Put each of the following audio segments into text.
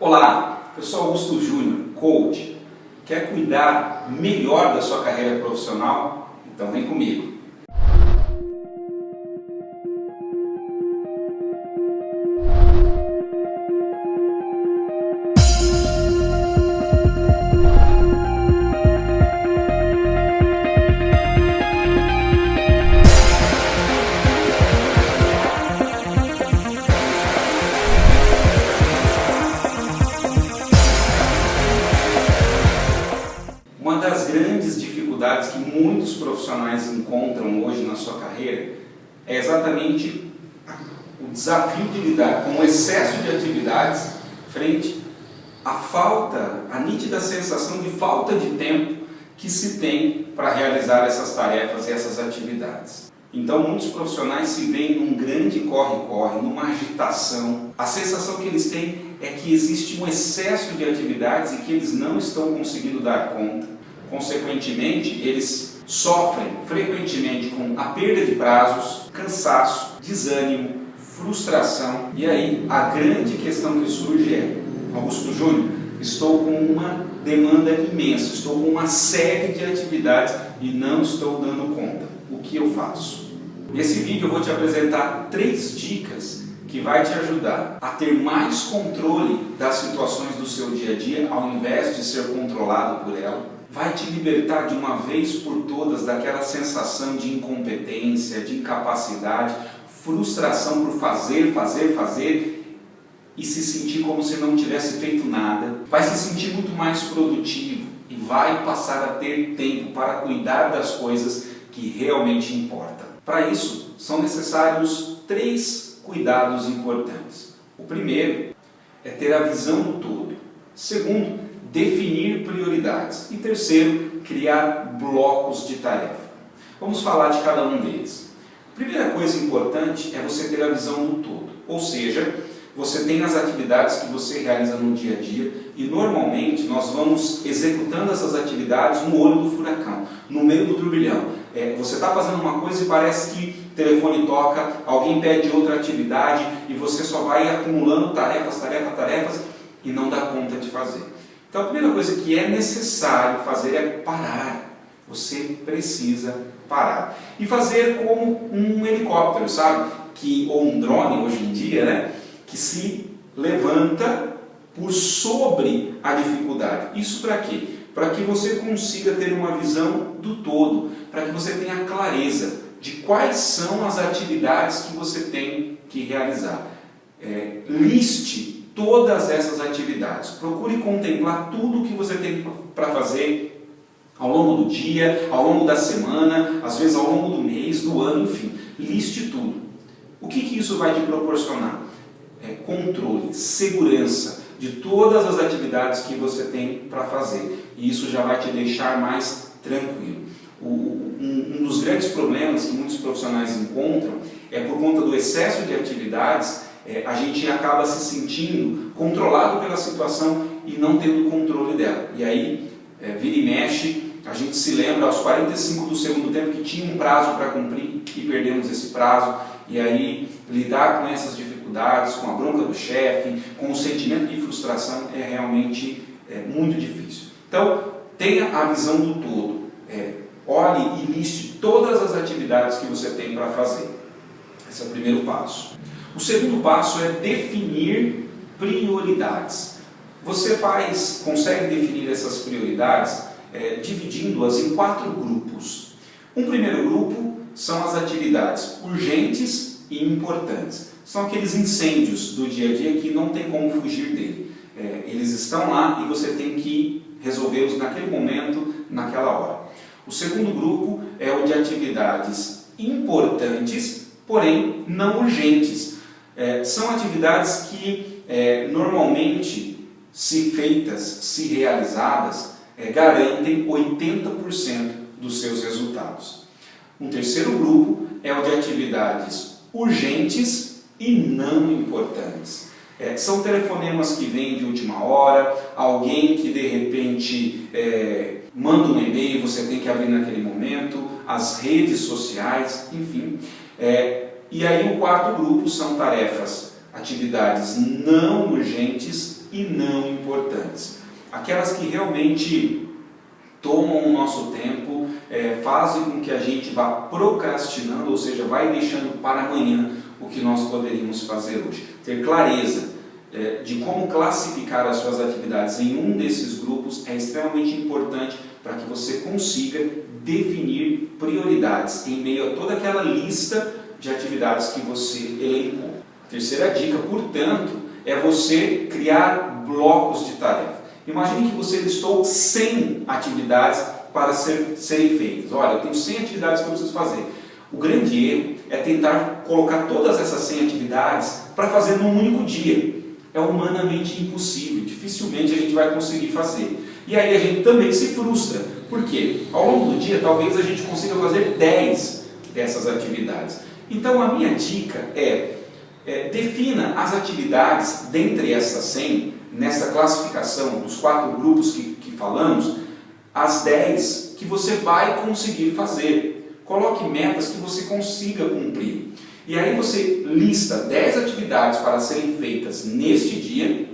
Olá, eu sou Augusto Júnior, coach. Quer cuidar melhor da sua carreira profissional? Então vem comigo. Uma das grandes dificuldades que muitos profissionais encontram hoje na sua carreira é exatamente o desafio de lidar com o excesso de atividades frente à nítida sensação de falta de tempo que se tem para realizar essas tarefas e essas atividades. Então muitos profissionais se veem num grande corre-corre, numa agitação. A sensação que eles têm é que existe um excesso de atividades e que eles não estão conseguindo dar conta. Consequentemente, eles sofrem frequentemente com a perda de prazos, cansaço, desânimo, frustração. E aí a grande questão que surge é: Augusto Júnior, estou com uma demanda imensa, estou com uma série de atividades e não estou dando conta. O que eu faço? Nesse vídeo eu vou te apresentar 3 dicas que vai te ajudar a ter mais controle das situações do seu dia a dia, ao invés de ser controlado por ela. Vai te libertar de uma vez por todas daquela sensação de incompetência, de incapacidade, frustração por fazer e se sentir como se não tivesse feito nada. Vai se sentir muito mais produtivo e vai passar a ter tempo para cuidar das coisas que realmente importam. Para isso, são necessários 3 cuidados importantes. O primeiro é ter a visão do todo. Segundo, definir prioridades. E terceiro, criar blocos de tarefa. Vamos falar de cada um deles. A primeira coisa importante é você ter a visão do todo. Ou seja, você tem as atividades que você realiza no dia a dia e normalmente nós vamos executando essas atividades no olho do furacão, no meio do turbilhão. Você está fazendo uma coisa e parece que o telefone toca, alguém pede outra atividade e você só vai acumulando tarefas e não dá conta de fazer. Então a primeira coisa que é necessário fazer é parar. Você precisa parar. E fazer como um helicóptero, sabe? Ou um drone hoje em dia, né? Que se levanta por sobre a dificuldade. Isso para quê? Para que você consiga ter uma visão do todo, para que você tenha clareza de quais são as atividades que você tem que realizar. Liste todas essas atividades. Procure contemplar tudo o que você tem para fazer ao longo do dia, ao longo da semana, às vezes ao longo do mês, do ano, enfim. Liste tudo. O que isso vai te proporcionar? Controle, segurança de todas as atividades que você tem para fazer. E isso já vai te deixar mais tranquilo. Um dos grandes problemas que muitos profissionais encontram é por conta do excesso de atividades, a gente acaba se sentindo controlado pela situação e não tendo controle dela. E aí, vira e mexe, a gente se lembra aos 45 do segundo tempo que tinha um prazo para cumprir e perdemos esse prazo. E aí, lidar com essas dificuldades, com a bronca do chefe, com o sentimento de frustração é realmente muito difícil. Então, tenha a visão do todo. Olhe e liste todas as atividades que você tem para fazer. Esse é o primeiro passo. O segundo passo é definir prioridades. Você consegue definir essas prioridades dividindo-as em 4 grupos. Um primeiro grupo são as atividades urgentes e importantes. São aqueles incêndios do dia a dia que não tem como fugir dele. Eles estão lá e você tem que resolvê-los naquele momento, naquela hora. O segundo grupo é o de atividades importantes, porém não urgentes. São atividades que normalmente, se feitas, se realizadas, garantem 80% dos seus resultados. Um terceiro grupo é o de atividades urgentes e não importantes. São telefonemas que vêm de última hora, alguém que de repente manda um e-mail, você tem que abrir naquele momento, as redes sociais, enfim. E aí o quarto grupo são tarefas, atividades não urgentes e não importantes. Aquelas que realmente tomam o nosso tempo, fazem com que a gente vá procrastinando, ou seja, vai deixando para amanhã o que nós poderíamos fazer hoje. Ter clareza de como classificar as suas atividades em um desses grupos é extremamente importante para que você consiga definir prioridades em meio a toda aquela lista de atividades que você elencou. Terceira dica, portanto, é você criar blocos de tarefa. Imagine que você listou 100 atividades para serem feitas. Olha, eu tenho 100 atividades que eu preciso fazer. O grande erro é tentar colocar todas essas 100 atividades para fazer num único dia. É humanamente impossível, dificilmente a gente vai conseguir fazer. E aí a gente também se frustra. Por quê? Ao longo do dia, talvez a gente consiga fazer 10 dessas atividades. Então a minha dica defina as atividades dentre essas 100, nessa classificação dos 4 grupos que falamos, as 10 que você vai conseguir fazer. Coloque metas que você consiga cumprir. E aí você lista 10 atividades para serem feitas neste dia,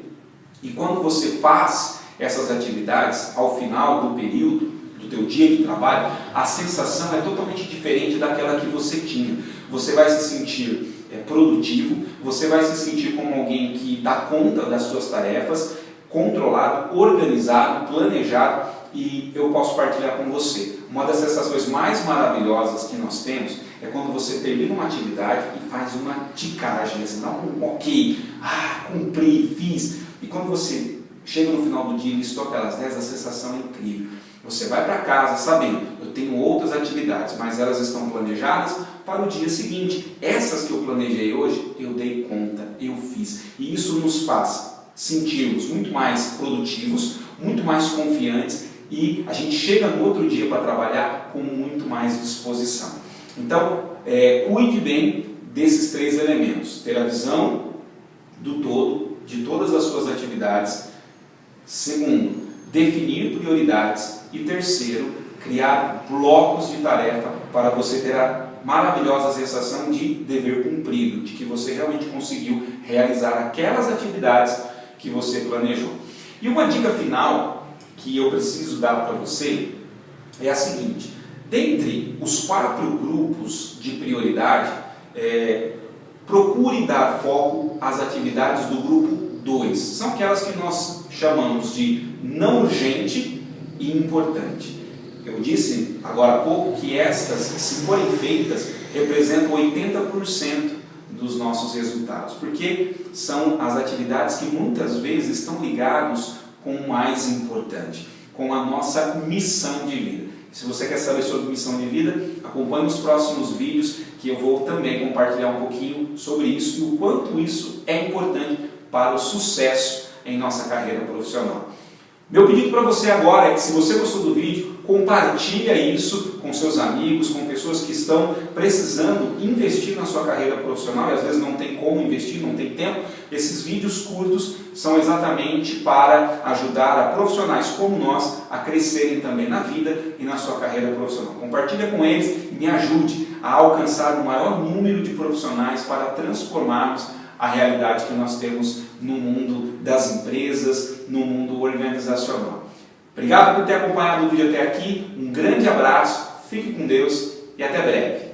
e quando você faz essas atividades ao final do período, do teu dia de trabalho, a sensação é totalmente diferente daquela que você tinha. Você vai se sentir produtivo, você vai se sentir como alguém que dá conta das suas tarefas, controlado, organizado, planejado, e eu posso partilhar com você. Uma das sensações mais maravilhosas que nós temos é quando você termina uma atividade e faz uma ticagem, assim, dá um ok, cumpri, fiz, e quando você chega no final do dia e listou aquelas 10, a sensação é incrível. Você vai para casa sabendo, eu tenho outras atividades, mas elas estão planejadas para o dia seguinte. Essas que eu planejei hoje, eu dei conta, eu fiz. E isso nos faz sentirmos muito mais produtivos, muito mais confiantes, e a gente chega no outro dia para trabalhar com muito mais disposição. Então, cuide bem desses 3 elementos. Ter a visão do todo, de todas as suas atividades. Segundo, definir prioridades. E terceiro, criar blocos de tarefa para você ter a maravilhosa sensação de dever cumprido, de que você realmente conseguiu realizar aquelas atividades que você planejou. E uma dica final que eu preciso dar para você é a seguinte: dentre os 4 grupos de prioridade, procure dar foco às atividades do grupo 2. São aquelas que nós chamamos de não urgente e importante. Eu disse agora há pouco que estas, se forem feitas, representam 80% dos nossos resultados, porque são as atividades que muitas vezes estão ligadas com o mais importante, com a nossa missão de vida. Se você quer saber sobre missão de vida, acompanhe os próximos vídeos que eu vou também compartilhar um pouquinho sobre isso e o quanto isso é importante para o sucesso em nossa carreira profissional. Meu pedido para você agora é que, se você gostou do vídeo, compartilhe isso com seus amigos, com pessoas que estão precisando investir na sua carreira profissional e às vezes não tem como investir, não tem tempo. Esses vídeos curtos são exatamente para ajudar a profissionais como nós a crescerem também na vida e na sua carreira profissional. Compartilhe com eles e me ajude a alcançar o maior número de profissionais para transformarmos a realidade que nós temos no mundo das empresas, no mundo organizacional. Obrigado por ter acompanhado o vídeo até aqui, um grande abraço, fique com Deus e até breve.